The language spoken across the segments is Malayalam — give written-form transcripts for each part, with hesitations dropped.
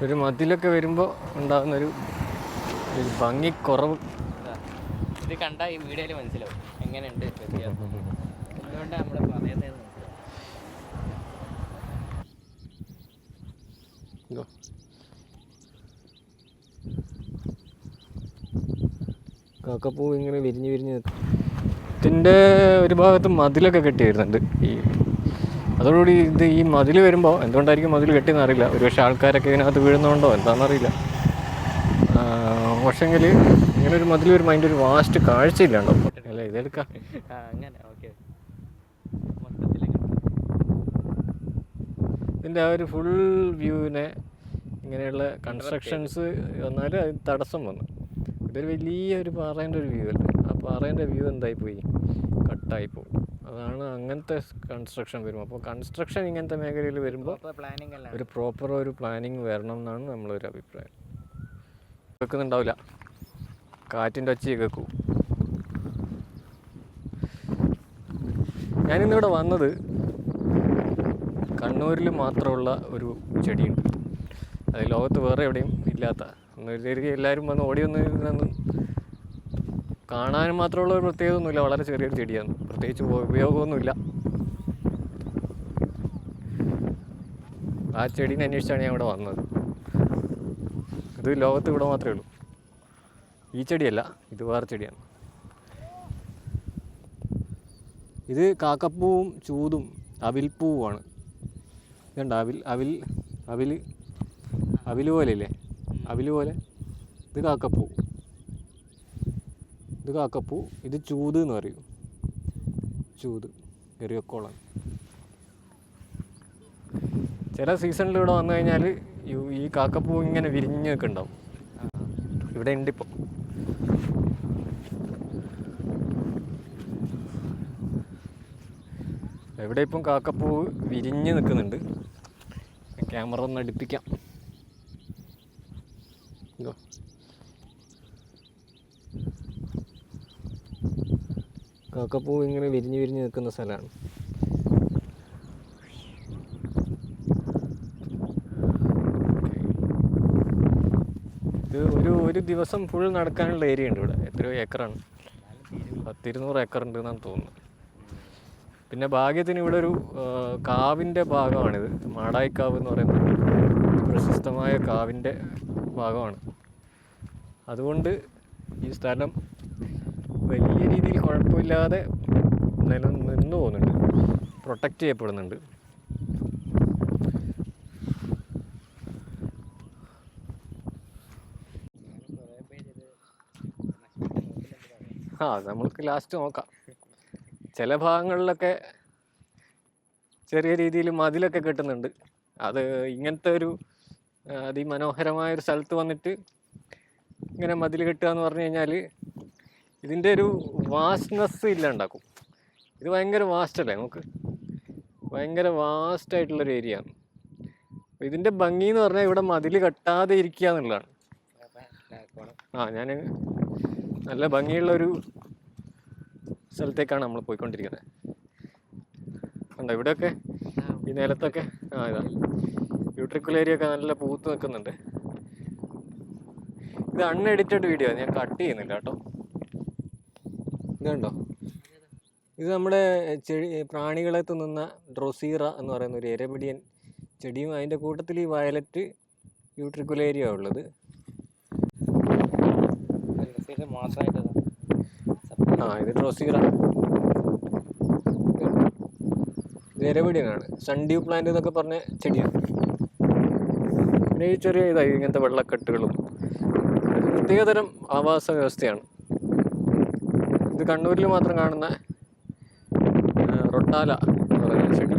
ഒരു മതിലൊക്കെ വരുമ്പോൾ ഉണ്ടാകുന്നൊരു ഭംഗിക്കുറവ്. ഇത് കണ്ടാൽ ഈ വീഡിയോയിൽ മനസ്സിലാവും എങ്ങനെയുണ്ട് വ്യത്യാസം. എന്തുകൊണ്ടാണ് നമ്മൾ പറയുന്നത് മനസ്സിലാവും. കാക്കപ്പൂ ഇങ്ങനെ വിരിഞ്ഞ് വിരിഞ്ഞ് നിൽക്കും. ഇതിൻ്റെ ഒരു ഭാഗത്ത് മതിലൊക്കെ കെട്ടി വരുന്നുണ്ട്. അതോടുകൂടി ഈ മതിൽ വരുമ്പോൾ എന്തുകൊണ്ടായിരിക്കും മതിൽ കെട്ടിയെന്ന് അറിയില്ല. ഒരുപക്ഷെ ആൾക്കാരൊക്കെ ഇതിനകത്ത് വീഴുന്നുണ്ടോ എന്താണെന്നറിയില്ല. പക്ഷെങ്കിൽ ഇങ്ങനെ ഒരു മതിൽ വരുമ്പോൾ അതിൻ്റെ ഒരു വാസ്റ്റ് കാഴ്ചയില്ലാണ്ടോ. അല്ലേ ഇതെടുക്കാം. അങ്ങനെ ഓക്കെ. ഇതിൻ്റെ ആ ഒരു ഫുൾ വ്യൂവിനെ ഇങ്ങനെയുള്ള കൺസ്ട്രക്ഷൻസ് വന്നാൽ അത് തടസ്സം വന്നു. ഇതൊരു വലിയൊരു പാറേൻ്റെ ഒരു വ്യൂ അല്ലേ. ആ പാറേൻ്റെ വ്യൂ എന്തായിപ്പോയി, കട്ടായിപ്പോയി. അതാണ് അങ്ങനത്തെ കൺസ്ട്രക്ഷൻ വരുമ്പോൾ. അപ്പോൾ കൺസ്ട്രക്ഷൻ ഇങ്ങനത്തെ മേഖലയിൽ വരുമ്പോൾ ഒരു പ്രോപ്പർ ഒരു പ്ലാനിങ് വരണം എന്നാണ് നമ്മളൊരു അഭിപ്രായം. കേൾക്കുന്നുണ്ടാവില്ല, കാറ്റിൻ്റെ ഒച്ചയെ കേൾക്കൂ. ഞാനിന്നിവിടെ വന്നത് കണ്ണൂരിൽ മാത്രമുള്ള ഒരു ചെടിയുണ്ട്. അത് ലോകത്ത് വേറെ എവിടെയും ഇല്ലാത്ത എല്ലാവരും വന്ന് ഓടി വന്ന് ഇതിനൊന്ന് കാണാനും മാത്രമുള്ള ഒരു പ്രത്യേകതയൊന്നുമില്ല. വളരെ ചെറിയൊരു ചെടിയാണ്, പ്രത്യേകിച്ച് ഉപയോഗമൊന്നുമില്ല. ആ ചെടീനെ അന്വേഷിച്ചാണ് ഞാൻ ഇവിടെ വന്നത്. ഇത് ലോകത്ത് ഇവിടെ മാത്രമേ ഉള്ളൂ. ഈ ചെടിയല്ല, ഇത് വേറെ ചെടിയാണ്. ഇത് കാക്കപ്പൂവും ചൂതും അവിൽപ്പൂവുമാണ്. ഇതുണ്ട് അവിൽ പോലെ ഇല്ലേ, അവിൽ പോലെ. ഇത് കാക്കപ്പൂ, ഇത് ചൂത് എന്ന് പറയും. ചൂത് എറിയക്കോളാണ്. ചില സീസണിൽ ഇവിടെ വന്നു കഴിഞ്ഞാൽ ഈ കാക്കപ്പൂ ഇങ്ങനെ വിരിഞ്ഞൊക്കെ ഉണ്ടാവും. ഇവിടെ ഉണ്ട് ഇപ്പോൾ. ഇവിടെ ഇപ്പം കാക്കപ്പൂ വിരിഞ്ഞ് നിൽക്കുന്നുണ്ട്. ക്യാമറ ഒന്ന് അടുപ്പിക്കാം. കാക്കപ്പൂ ഇങ്ങനെ വിരിഞ്ഞ് വിരിഞ്ഞ് നിൽക്കുന്ന സ്ഥലമാണ്. ഇത് ഒരു ദിവസം ഫുൾ നടക്കാനുള്ള ഏരിയ ഉണ്ട് ഇവിടെ. എത്രയോ ഏക്കറാണ്, 100-200 ഏക്കർ ഉണ്ട് എന്നാണ് തോന്നുന്നത്. പിന്നെ ഭാഗ്യത്തിന് ഇവിടെ ഒരു കാവിൻ്റെ ഭാഗമാണിത്. മാടായിക്കാവ് എന്ന് പറയുന്ന പ്രശസ്തമായ കാവിൻ്റെ ഭാഗമാണ്. അതുകൊണ്ട് ഈ സ്ഥലം വലിയ രീതിയിൽ കുഴപ്പമില്ലാതെ നിന്നു പോകുന്നുണ്ട്, പ്രൊട്ടക്റ്റ് ചെയ്യപ്പെടുന്നുണ്ട്. നമ്മൾക്ക് ലാസ്റ്റ് നോക്കാം. ചില ഭാഗങ്ങളിലൊക്കെ ചെറിയ രീതിയിൽ മതിലൊക്കെ കെട്ടുന്നുണ്ട്. അത് ഇങ്ങനത്തെ ഒരു അതിമനോഹരമായൊരു സ്ഥലത്ത് വന്നിട്ട് ഇങ്ങനെ മതിൽ കെട്ടുക എന്ന് പറഞ്ഞു കഴിഞ്ഞാൽ ഇതിൻ്റെ ഒരു വാസ്റ്റ്നെസ് ഇല്ലാണ്ടാക്കും. ഇത് ഭയങ്കര വാസ്റ്റല്ലേ, നമുക്ക് ഭയങ്കര വാസ്റ്റായിട്ടുള്ളൊരു ഏരിയ ആണ്. ഇതിൻ്റെ ഭംഗി എന്ന് പറഞ്ഞാൽ ഇവിടെ മതിൽ കെട്ടാതെ ഇരിക്കുക എന്നുള്ളതാണ്. ഞാൻ നല്ല ഭംഗിയുള്ളൊരു സ്ഥലത്തേക്കാണ് നമ്മൾ പോയിക്കൊണ്ടിരിക്കുന്നത്. കണ്ടോ ഇവിടെയൊക്കെ ഈ നിലത്തൊക്കെ ഇതാ യൂട്രിക്കുലേരിയൊക്കെ നല്ല പൂത്ത് നിൽക്കുന്നുണ്ട്. ഇത് അൺഎഡിറ്റഡ് വീഡിയോ, ഞാൻ കട്ട് ചെയ്യുന്നില്ല കേട്ടോ. ഇതുണ്ടോ, ഇത് നമ്മുടെ പ്രാണികളെ തിന്നുന്ന ഡ്രോസീറ എന്ന് പറയുന്ന ഒരു എരപിടിയൻ ചെടിയും അതിൻ്റെ കൂട്ടത്തിൽ ഈ വയലറ്റ് യൂട്രിക്കുലേരിയ ഉള്ളത്. ഇത് ഡ്രോസീറ, ഇത് എരപിടിയനാണ്. സൺഡ്യൂ പ്ലാന്റ് എന്നൊക്കെ പറഞ്ഞ ചെടിയാണ്. പിന്നെ ഈ ചെറിയ ഇങ്ങനത്തെ വെള്ളക്കെട്ടുകളും പ്രത്യേകതരം ആവാസ വ്യവസ്ഥയാണ്. ഇത് കണ്ണൂരിൽ മാത്രം കാണുന്ന റൊട്ടാല എന്ന് പറയുന്ന ചെടി.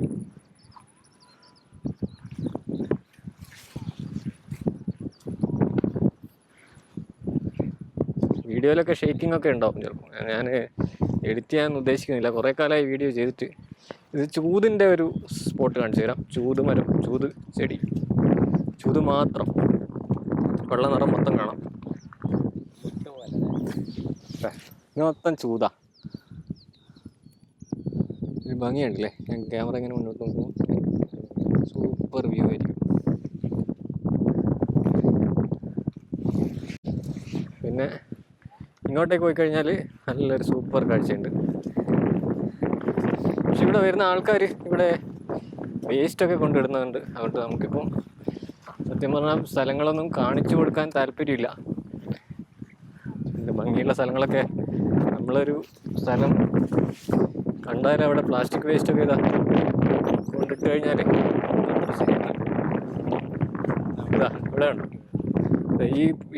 വീഡിയോയിലൊക്കെ ഷേക്കിംഗ് ഒക്കെ ഉണ്ടാവും ചിലപ്പോൾ. ഞാൻ എഡിറ്റ് ചെയ്യാൻ ഉദ്ദേശിക്കുന്നില്ല, കുറേ കാലമായി വീഡിയോ ചെയ്തിട്ട്. ഇത് ചൂതിൻ്റെ ഒരു സ്പോട്ട് കാണിച്ചു തരാം. ചൂത് മരം, ചൂത് ചെടി, ചൂത് മാത്രം, വെള്ള നിറം മൊത്തം കാണാം. ഇത് മൊത്തം ചൂതാ. ഒരു ഭംഗിയുണ്ടല്ലേ. ഞാൻ ക്യാമറ ഇങ്ങനെ മുന്നോട്ട് നോക്കുമ്പോൾ സൂപ്പർ വ്യൂ ആയിരിക്കും. പിന്നെ ഇങ്ങോട്ടേക്ക് പോയി കഴിഞ്ഞാൽ നല്ലൊരു സൂപ്പർ കാഴ്ചയുണ്ട്. പക്ഷെ ഇവിടെ വരുന്ന ആൾക്കാർ ഇവിടെ വേസ്റ്റൊക്കെ കൊണ്ടിടുന്നുണ്ട്. അതുകൊണ്ട് നമുക്കിപ്പം സത്യം പറഞ്ഞാൽ സ്ഥലങ്ങളൊന്നും കാണിച്ചു കൊടുക്കാൻ താല്പര്യമില്ല. പിന്നെ ഭംഗിയുള്ള സ്ഥലങ്ങളൊക്കെ നമ്മളൊരു സ്ഥലം കണ്ടാൽ അവിടെ പ്ലാസ്റ്റിക് വേസ്റ്റൊക്കെ ഇതാ കൊണ്ടിട്ട് കഴിഞ്ഞാൽ ഇതാ ഇവിടെ ഉണ്ടോ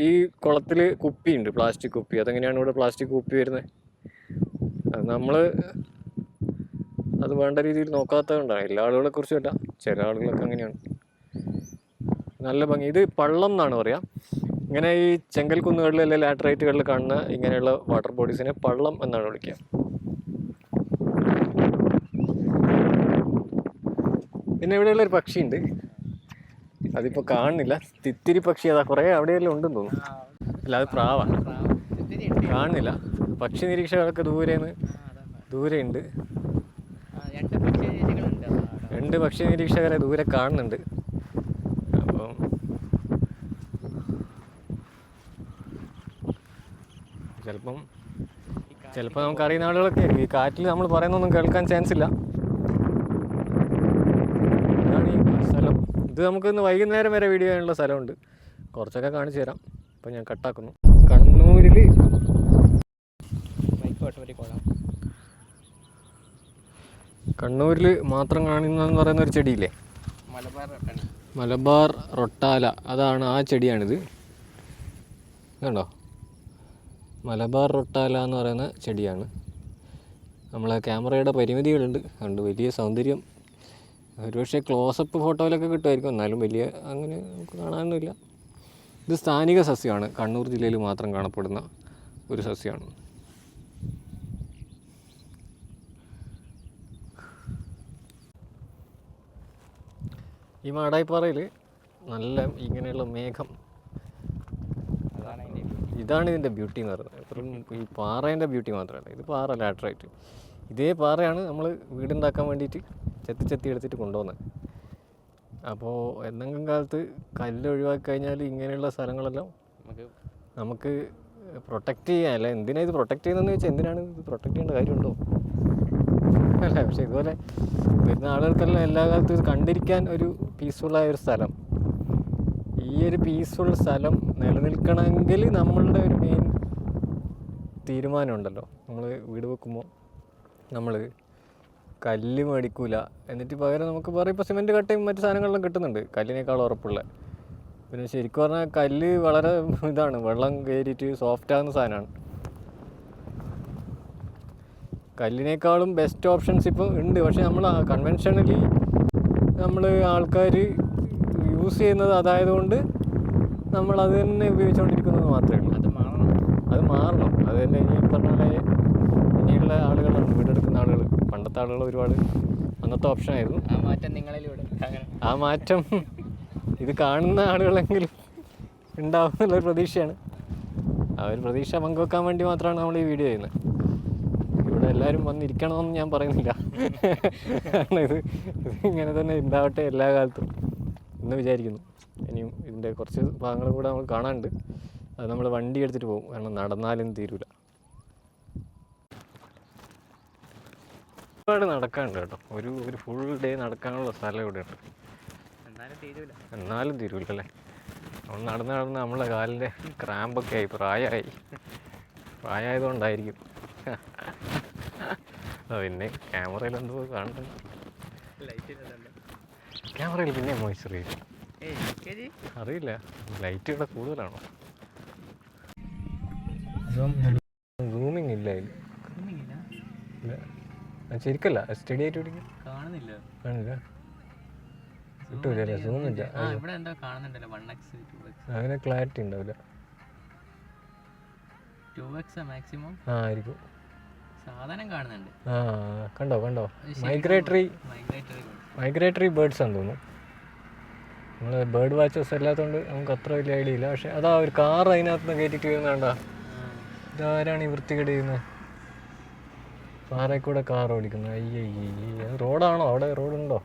ഈ കുളത്തിൽ കുപ്പിയുണ്ട്, പ്ലാസ്റ്റിക് കുപ്പി. അതെങ്ങനെയാണ് ഇവിടെ പ്ലാസ്റ്റിക് കുപ്പി വരുന്നത്? അത് നമ്മൾ അത് വേണ്ട രീതിയിൽ നോക്കാത്തതുകൊണ്ടാണ്. എല്ലാ ആളുകളെ കുറിച്ചുമല്ല, ചില ആളുകളൊക്കെ അങ്ങനെയാണ്. നല്ല ഭംഗി. ഇത് പള്ളം എന്നാണ് പറയാം. ഇങ്ങനെ ഈ ചെങ്കൽ കുന്നുകളിൽ അല്ലെങ്കിൽ ലാറ്ററൈറ്റുകളിൽ കാണുന്ന ഇങ്ങനെയുള്ള വാട്ടർ ബോഡീസിനെ പള്ളം എന്നാണ് വിളിക്കുക. പിന്നെ ഇവിടെയുള്ളൊരു പക്ഷിയുണ്ട്, അതിപ്പോൾ കാണുന്നില്ല. തിത്തിരി പക്ഷി അതാ കുറേ അവിടെയെല്ലാം ഉണ്ടെന്ന് തോന്നുന്നു. അല്ല, അത് പ്രാവാണ്, കാണുന്നില്ല. പക്ഷി നിരീക്ഷകരൊക്കെ ദൂരെയുണ്ട്. 2 പക്ഷി നിരീക്ഷകരെ ദൂരെ കാണുന്നുണ്ട്. അപ്പം ചിലപ്പോൾ നമുക്കറിയുന്ന ആളുകളൊക്കെ ആയിരിക്കും. ഈ കാറ്റിൽ നമ്മൾ പറയുന്നൊന്നും കേൾക്കാൻ ചാൻസ് ഇല്ല. ഇതാണ് ഈ സ്ഥലം. ഇത് നമുക്ക് ഇന്ന് വൈകുന്നേരം വരെ വീഡിയോ ചെയ്യാനുള്ള സ്ഥലമുണ്ട്. കുറച്ചൊക്കെ കാണിച്ചു തരാം. അപ്പം ഞാൻ കട്ടാക്കുന്നു. കണ്ണൂരിൽ മാത്രം കാണുന്നതെന്ന് പറയുന്ന ഒരു ചെടിയില്ലേ, മലബാർ റൊട്ടാല. അതാണ്, ആ ചെടിയാണിത്. കണ്ടോ, മലബാർ റൊട്ടാല എന്ന് പറയുന്ന ചെടിയാണ്. നമ്മളെ ക്യാമറയുടെ പരിമിതികളുണ്ട്, അതുകൊണ്ട് വലിയ സൗന്ദര്യം ഒരുപക്ഷെ ക്ലോസപ്പ് ഫോട്ടോയിലൊക്കെ കിട്ടുമായിരിക്കും, എന്നാലും വലിയ അങ്ങനെ നമുക്ക് കാണാനൊന്നുമില്ല. ഇത് സ്ഥാനിക സസ്യമാണ്, കണ്ണൂർ ജില്ലയിൽ മാത്രം കാണപ്പെടുന്ന ഒരു സസ്യമാണ്. ഈ മാടായിപ്പാറയിൽ നല്ല ഇങ്ങനെയുള്ള മേഘം, ഇതാണ് ഇതിൻ്റെ ബ്യൂട്ടി എന്ന് പറയുന്നത്. ഇത്രയും ഈ പാറേൻ്റെ ബ്യൂട്ടി മാത്രമല്ല, ഇത് പാറ ലാറ്ററൈറ്റ്. ഇതേ പാറയാണ് നമ്മൾ വീടുണ്ടാക്കാൻ വേണ്ടിയിട്ട് ചെത്തി എടുത്തിട്ട് കൊണ്ടുപോകുന്നത്. അപ്പോൾ എന്തെങ്കിലും കാലത്ത് കല്ല് ഒഴിവാക്കി കഴിഞ്ഞാൽ ഇങ്ങനെയുള്ള സ്ഥലങ്ങളെല്ലാം നമുക്ക് പ്രൊട്ടക്റ്റ് ചെയ്യാൻ. അല്ല, എന്തിനാണ് ഇത് പ്രൊട്ടക്റ്റ് ചെയ്യുന്നതെന്ന് വെച്ചാൽ എന്തിനാണ് ഇത് പ്രൊട്ടക്റ്റ് ചെയ്യേണ്ട കാര്യമുണ്ടോ അല്ല. പക്ഷെ ഇതുപോലെ വരുന്ന ആളുകൾക്കെല്ലാം എല്ലാ കാലത്തും ഇത് കണ്ടിരിക്കാൻ ഒരു പീസ്ഫുള്ളായ ഒരു സ്ഥലം. ഈ ഒരു പീസ്ഫുൾ സ്ഥലം നിലനിൽക്കണമെങ്കിൽ നമ്മളുടെ ഒരു മെയിൻ തീരുമാനമുണ്ടല്ലോ. നമ്മൾ വീട് വെക്കുമ്പോൾ നമ്മൾ കല്ല് മേടിക്കൂല, എന്നിട്ട് പകരം നമുക്ക് വേറെ ഇപ്പോൾ സിമെൻറ്റ് കട്ടയും മറ്റു സാധനങ്ങളെല്ലാം കിട്ടുന്നുണ്ട് കല്ലിനേക്കാൾ ഉറപ്പുള്ള. പിന്നെ ശരിക്കും പറഞ്ഞാൽ കല്ല് വളരെ ഇതാണ്, വെള്ളം കയറിയിട്ട് സോഫ്റ്റാകുന്ന സാധനമാണ്. കല്ലിനേക്കാളും ബെസ്റ്റ് ഓപ്ഷൻസ് ഇപ്പോൾ ഉണ്ട്. പക്ഷേ നമ്മൾ കൺവെൻഷനലി നമ്മൾ ആൾക്കാർ യൂസ് ചെയ്യുന്നത് അതായതുകൊണ്ട് നമ്മൾ അത് തന്നെ ഉപയോഗിച്ചുകൊണ്ടിരിക്കുന്നത് മാത്രമേ ഉള്ളൂ. അത് മാറണം. അത് തന്നെ ഇനി പറഞ്ഞാൽ ഇനിയുള്ള ആളുകളാണ് വീടെടുക്കുന്ന ആളുകൾ. പണ്ടത്തെ ആളുകൾ ഒരുപാട് അന്നത്തെ ഓപ്ഷനായിരുന്നു. ആ മാറ്റം ഇത് കാണുന്ന ആളുകളെങ്കിലും ഉണ്ടാവും എന്നുള്ളൊരു പ്രതീക്ഷയാണ്. ആ ഒരു പ്രതീക്ഷ പങ്കുവെക്കാൻ വേണ്ടി മാത്രമാണ് നമ്മൾ ഈ വീഡിയോ ചെയ്യുന്നത്. ഇവിടെ എല്ലാവരും വന്നിരിക്കണമെന്ന് ഞാൻ പറയുന്നില്ല. കാരണം ഇത് ഇങ്ങനെ തന്നെ ഉണ്ടാവട്ടെ എല്ലാ കാലത്തും എന്ന് വിചാരിക്കുന്നു. ഇനിയും ഇതിൻ്റെ കുറച്ച് ഭാഗങ്ങളും കൂടെ നമ്മൾ കാണാനുണ്ട്. അത് നമ്മൾ വണ്ടി എടുത്തിട്ട് പോകും, കാരണം നടന്നാലും തീരൂല. ഒരുപാട് നടക്കാനുണ്ട് കേട്ടോ. ഒരു ഫുൾ ഡേ നടക്കാനുള്ള സ്ഥലം ഇവിടെ ഉണ്ട്. എന്നാലും തീരൂല അല്ലേ. നമ്മൾ നടന്ന് നമ്മളെ കാലിൻ്റെ ക്രാമ്പൊക്കെ ആയി, പ്രായമായതുകൊണ്ടായിരിക്കും. പിന്നെ ക്യാമറയിൽ എന്തോ കാണുന്നുണ്ട്. ക്യാമറയിൽ പിന്നെ മോയ്സ്ചറൈസർ അറിയില്ല, ലൈറ്റ് ഇവിടെ കൂടുതലാണോ? സൂമിങ് ഇല്ല അതിൽ. ശരിക്കല്ല, സ്റ്റഡി ആയിട്ട് പിടിക്കും. കാണില്ല, കിട്ടൂലല്ലേ, സൂം ഇല്ല. അങ്ങനെ ക്ലാരിറ്റി ഉണ്ടാവില്ല. ആയിരിക്കും. കണ്ടോ മൈഗ്രേറ്ററി ബേർഡ്സ് ആണെന്ന് തോന്നുന്നു. നമ്മൾ ബേർഡ് വാച്ചേഴ്സ് അല്ലാത്തതുകൊണ്ട് നമുക്ക് അത്ര വലിയ ഐഡിയ ഇല്ല. പക്ഷെ അതാ ഒരു കാർ അതിനകത്ത് നിന്ന് കയറ്റിട്ട് വരുന്നുണ്ടോ. ഇതാരാണ് ഈ വൃത്തികേട് ചെയ്യുന്നത്? പാറയിൽ കൂടെ കാർ ഓടിക്കുന്നത്. അത് റോഡാണോ? അവിടെ റോഡുണ്ടോ?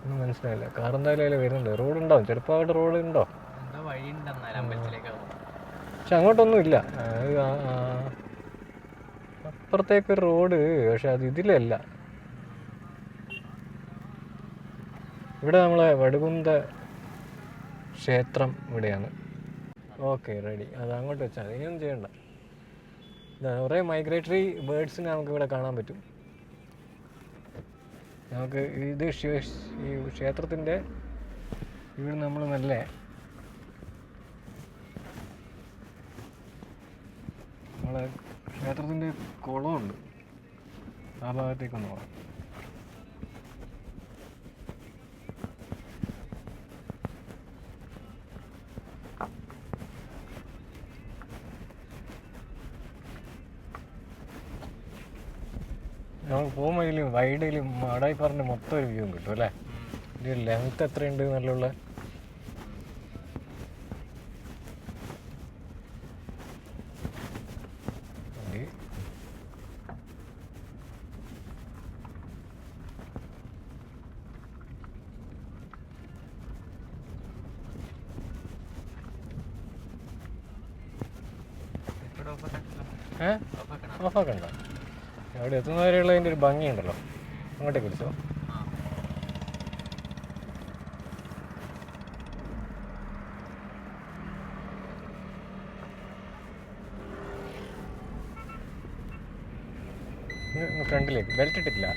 ഒന്നും മനസ്സിലായില്ല. കാർ എന്തായാലും അതിൽ വരുന്നുണ്ട്. റോഡുണ്ടാവും ചിലപ്പോൾ. അവിടെ റോഡ് ഉണ്ടോ? വഴിയുണ്ടെന്നാൽ അമ്പലത്തിലേക്ക് പക്ഷെ അങ്ങോട്ടൊന്നും ഇല്ല. അപ്പുറത്തേക്കൊരു റോഡ്, പക്ഷെ അത് ഇതിലല്ല. ഇവിടെ നമ്മളെ വടുകുന്ത ക്ഷേത്രം ഇവിടെയാണ്. Okay, ready. അത് അങ്ങോട്ട് വെച്ചാൽ മതി, ഇനിയൊന്നും ചെയ്യണ്ട. കുറേ മൈഗ്രേറ്ററി ബേർഡ്സിനെ നമുക്ക് ഇവിടെ കാണാൻ പറ്റും. നമുക്ക് ഇത് ഈ ക്ഷേത്രത്തിൻ്റെ ഇവിടെ നമ്മൾ നല്ല നമ്മളെ ക്ഷേത്രത്തിൻ്റെ കുളമുണ്ട്, ആ ഭാഗത്തേക്കൊന്ന് പോകാം. നമുക്ക് പോകുമ്പോൾ ഇതിൽ വൈഡിലും മാടായിപ്പാറിൻ്റെ മൊത്തം ഒരു വ്യൂ കിട്ടും അല്ലേ? ഇതിൻ്റെ ലെങ്ത് എത്രയുണ്ട് നല്ല ഓഫാക്കണ്ട. അവിടെ എത്തുന്നവരെയുള്ള അതിൻ്റെ ഒരു ഭംഗിയുണ്ടല്ലോ. അങ്ങോട്ടേക്ക് പിടിച്ചോ. ഫ്രണ്ടിലേക്ക് ബെൽറ്റ് ഇട്ടിട്ടില്ല.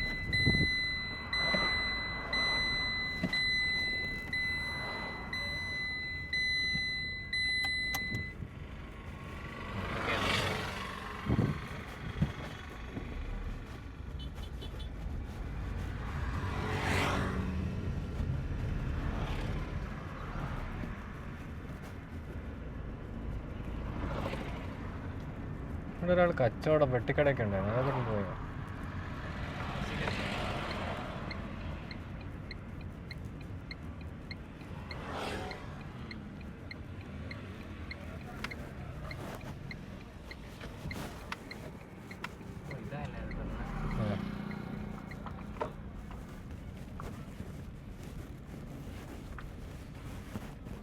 ഇവിടെ ഒരാൾ കച്ചവടം വെട്ടിക്കടയൊക്കെ ഉണ്ടായിരുന്നു, അതൊക്കെ പോയോ?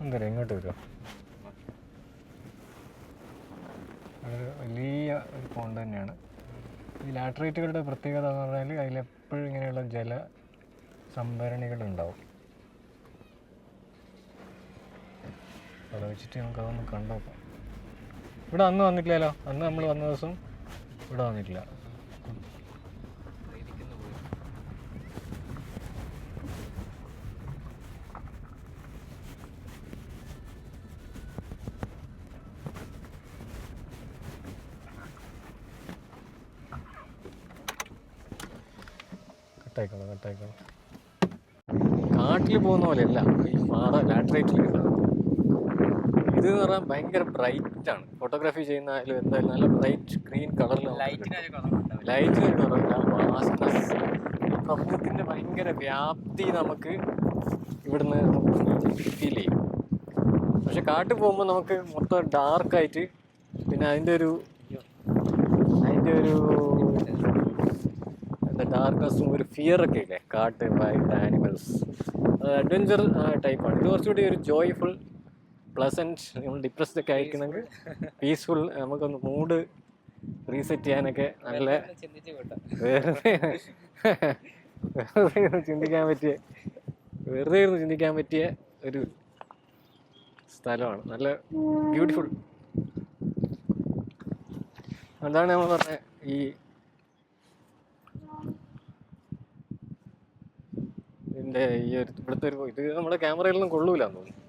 എന്താ ഇങ്ങോട്ട് വരുമോ? വലിയ ഒരു പോണ്ട് തന്നെയാണ്. ഈ ലാറ്ററൈറ്റുകളുടെ പ്രത്യേകത എന്ന് പറഞ്ഞാൽ അതിലെപ്പോഴും ഇങ്ങനെയുള്ള ജല സംഭരണികളുണ്ടാവും. അവിടെ വെച്ചിട്ട് നമുക്കതൊന്ന് കണ്ടോക്കാം. ഇവിടെ അന്ന് വന്നിട്ടില്ലല്ലോ, അന്ന് നമ്മൾ വന്ന ദിവസം ഇവിടെ വന്നിട്ടില്ല. കട്ടായിക്കോളാം. കാട്ടിൽ പോകുന്ന പോലെയല്ല ഈ പാറ ലാറ്ററൈറ്റിൽ. ഇത് എന്ന് പറഞ്ഞാൽ ഭയങ്കര ബ്രൈറ്റ് ആണ്. ഫോട്ടോഗ്രാഫി ചെയ്യുന്നതായാലും എന്തായാലും നല്ല ബ്രൈറ്റ് ഗ്രീൻ കളറിൽ ലൈറ്റിന് കുറവില്ല. വാസ്റ്റ്നെസ്, പ്രപഞ്ചത്തിൻ്റെ ഭയങ്കര വ്യാപ്തി നമുക്ക് ഇവിടുന്ന് ഫീൽ ചെയ്യും. പക്ഷെ കാട്ടിൽ പോകുമ്പോൾ നമുക്ക് മൊത്തം ഡാർക്കായിട്ട്, പിന്നെ അതിൻ്റെ ഒരു ഡാർക്ക്നെസ്സും ഒരു ഫിയറൊക്കെ ഇല്ലേ കാട്ട്, വൈൽഡ് ആനിമൽസ്, അഡ്വഞ്ചർ ടൈപ്പാണ്. ഇത് കുറച്ചുകൂടി ഒരു ജോയ്ഫുൾ, പ്ലസൻറ്റ്. നമ്മൾ ഡിപ്രസ്ഡ് ഒക്കെ ആയിരിക്കുന്നെങ്കിൽ പീസ്ഫുൾ, നമുക്കൊന്ന് മൂഡ് റീസെറ്റ് ചെയ്യാനൊക്കെ നല്ല വെറുതെ ഇരുന്ന് ചിന്തിക്കാൻ പറ്റിയ ഒരു സ്ഥലമാണ്. നല്ല ബ്യൂട്ടിഫുൾ. അതാണ് നമ്മൾ പറഞ്ഞ ഈ ഇവിടുത്തെ ഒരു ഇത് നമ്മുടെ ക്യാമറയിലൊന്നും കൊള്ളൂലെന്ന് തോന്നുന്നു.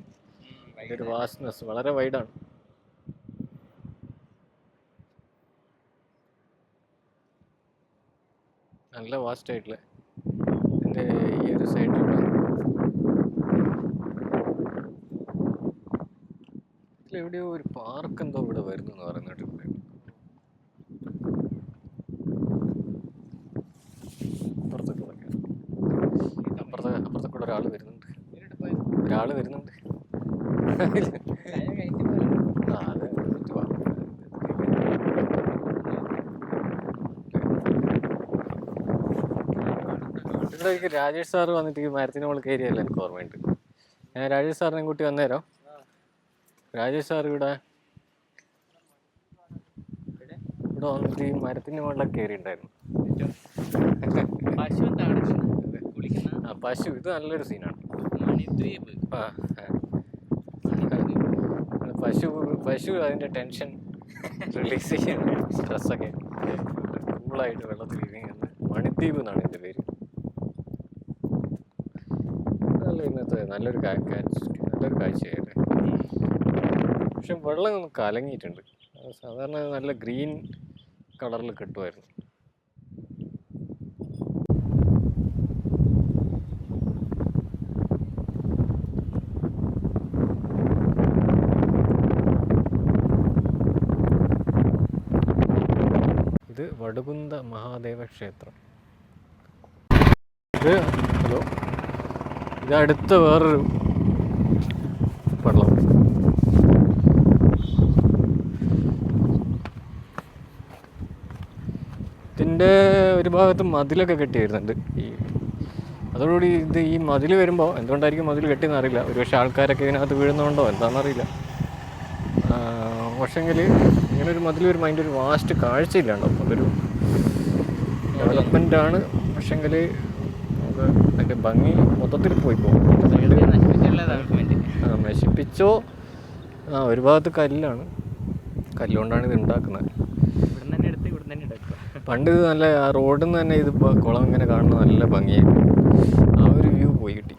അതിൻ്റെ ഒരു വാസ്റ്റ്നെസ് വളരെ വൈഡാണ്. നല്ല വാസ്റ്റ് ആയിട്ടുള്ള എൻ്റെ ഈ ഒരു സൈഡിലൂടെ ഇതിലെവിടെയോ ഒരു പാർക്ക് എന്തോ ഇവിടെ വരുന്നു എന്ന് പറയുന്നത്. അപ്പുറത്തെ കൂടെ ഒരാൾ വരുന്നുണ്ട്. ഇവിടെ രാജേഷ് സാറ് വന്നിട്ട് ഈ മരത്തിന് മുകളിൽ കയറിയല്ല എനിക്ക് ഓർമ്മയുണ്ട്. ഞാൻ രാജേഷ് സാറിനെ കൂട്ടി വന്നേരം രാജേഷ് സാർ ഇവിടെ വന്നിട്ട് ഈ മരത്തിൻ്റെ മുകളിലൊക്കെ കയറിയിട്ടുണ്ടായിരുന്നു. പശു എന്താണ് കുളിക്കുന്ന ആ പശു, ഇത് നല്ലൊരു സീനാണ്. മണിദ്വീപ്. ആ പശു അതിൻ്റെ ടെൻഷൻ റിലീസ് ചെയ്യാൻ സ്ട്രെസ്സൊക്കെ കൂളായിട്ട് വെള്ളത്തിൽ ഇറങ്ങുന്നത്. മണിദ്വീപ് എന്നാണ് എൻ്റെ പേര്. നല്ല ഇന്നത്തെ നല്ലൊരു കാഴ്ചയായിട്ട്. പക്ഷെ വെള്ളം ഒന്ന് കലങ്ങിയിട്ടുണ്ട്. സാധാരണ നല്ല ഗ്രീൻ കളറിൽ കിട്ടുമായിരുന്നു. ഇത് വടുകുന്ത മഹാദേവ ക്ഷേത്രം. ഹലോ, ഇത് അടുത്ത വേറൊരു പള്ളം. ഇതിൻ്റെ ഒരു ഭാഗത്ത് മതിലൊക്കെ കെട്ടി വരുന്നുണ്ട്. അതോടുകൂടി ഈ മതിൽ വരുമ്പോൾ എന്തുകൊണ്ടായിരിക്കും മതിൽ കെട്ടിയെന്ന് അറിയില്ല. ഒരുപക്ഷെ ആൾക്കാരൊക്കെ ഇതിനകത്ത് വീഴുന്നതുകൊണ്ടോ എന്താണെന്നറിയില്ല. പക്ഷെങ്കിൽ ഇങ്ങനൊരു മതിൽ വരുമ്പോൾ അതിൻ്റെ ഒരു വാസ്റ്റ് കാഴ്ചയില്ലാണ്ടാവും. അതൊരു ഡെവലപ്മെൻറ്റാണ്. പക്ഷെങ്കിൽ നമുക്ക് അതിൻ്റെ ഭംഗി മൊത്തത്തിൽ പോയി പോകും. നശിപ്പിച്ചോ. ഒരു ഭാഗത്ത് കല്ലാണ്. കല്ലുകൊണ്ടാണ് ഇത് ഉണ്ടാക്കുന്നത്. പണ്ട് ഇത് നല്ല ആ റോഡിൽ നിന്ന് തന്നെ ഇത് കുളം ഇങ്ങനെ കാണുന്നത് നല്ല ഭംഗിയായിരുന്നു. ആ ഒരു വ്യൂ പോയി കിട്ടി.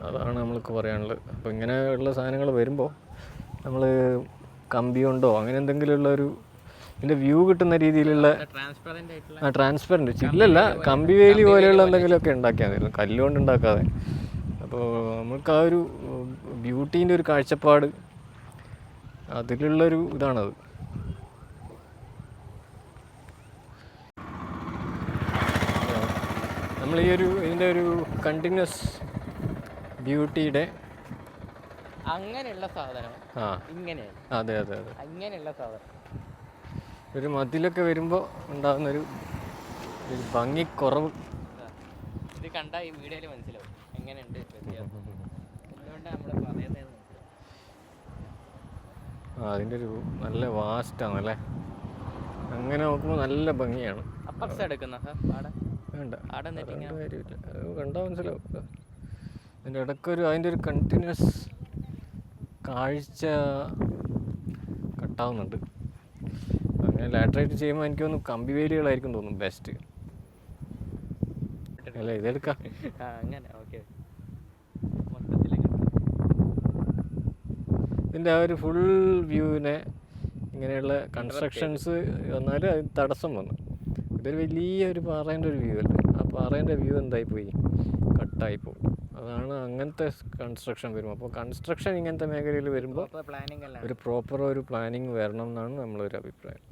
അതാണ് നമ്മൾക്ക് പറയാനുള്ളത്. അപ്പോൾ ഇങ്ങനെയുള്ള സാധനങ്ങൾ വരുമ്പോൾ നമ്മൾ കമ്പി കൊണ്ടോ അങ്ങനെ എന്തെങ്കിലും ഉള്ളൊരു ഇതിൻ്റെ വ്യൂ കിട്ടുന്ന രീതിയിലുള്ള ട്രാൻസ്പെറൻറ്റ് ചില്ലല്ല, കമ്പി വേലി പോലെയുള്ള എന്തെങ്കിലുമൊക്കെ ഉണ്ടാക്കിയാൽ മതി, കല്ലുകൊണ്ട് ഉണ്ടാക്കാതെ. അപ്പോൾ നമുക്ക് ആ ഒരു ബ്യൂട്ടീൻ്റെ ഒരു കാഴ്ചപ്പാട് അതിലുള്ളൊരു ഇതാണത്. നമ്മൾ ഇതിൻ്റെ ഒരു കണ്ടിന്യൂസ് ബ്യൂട്ടിയുടെ അങ്ങനെയുള്ള സാധനം ഇങ്ങനെയാണ്. അതെ അങ്ങനെയുള്ള സാധനം ഒരു മതിലൊക്കെ വരുമ്പോൾ ഉണ്ടാകുന്നൊരു ഭംഗിക്കുറവ്. ഇത് കണ്ട ഈ വീഡിയോയിൽ മനസ്സിലാവും എങ്ങനെയുണ്ട് വ്യത്യാസം. എന്തുകൊണ്ടാണ് നമ്മൾ പറയുന്നത് അതിൻ്റെ ഒരു നല്ല വാസ്റ്റാണ് അല്ലേ. അങ്ങനെ നോക്കുമ്പോൾ നല്ല ഭംഗിയാണ്. അപ്പർ സൈഡ് എടുക്കുന്ന വേണ്ട കാര്യമില്ല, കണ്ടാൽ മനസ്സിലാവും. അതിൻ്റെ ഇടയ്ക്കൊരു അതിൻ്റെ ഒരു കണ്ടിന്യൂസ് കാഴ്ച കട്ടാവുന്നുണ്ട്. അങ്ങനെ ലാറ്ററൈറ്റ് ചെയ്യുമ്പോൾ എനിക്ക് തോന്നുന്നു കമ്പി വേലികളായിരിക്കും തോന്നുന്നു ബെസ്റ്റ് അല്ലേ. ഇതെടുക്കാം. അങ്ങനെ ഓക്കെ. ഇതിൻ്റെ ആ ഒരു ഫുൾ വ്യൂവിനെ ഇങ്ങനെയുള്ള കൺസ്ട്രക്ഷൻസ് വന്നാൽ അത് തടസ്സം വന്നു. ഇതൊരു വലിയൊരു പാറേൻ്റെ ഒരു വ്യൂ അല്ലേ. ആ പാറേൻ്റെ വ്യൂ എന്തായിപ്പോയി, കട്ടായിപ്പോവും. അതാണ് അങ്ങനത്തെ കൺസ്ട്രക്ഷൻ വരുമ്പോൾ. അപ്പോൾ കൺസ്ട്രക്ഷൻ ഇങ്ങനത്തെ മേഖലയിൽ വരുമ്പോൾ ഒരു പ്രോപ്പർ ഒരു പ്ലാനിങ് വരണം എന്നാണ് നമ്മളൊരു അഭിപ്രായം.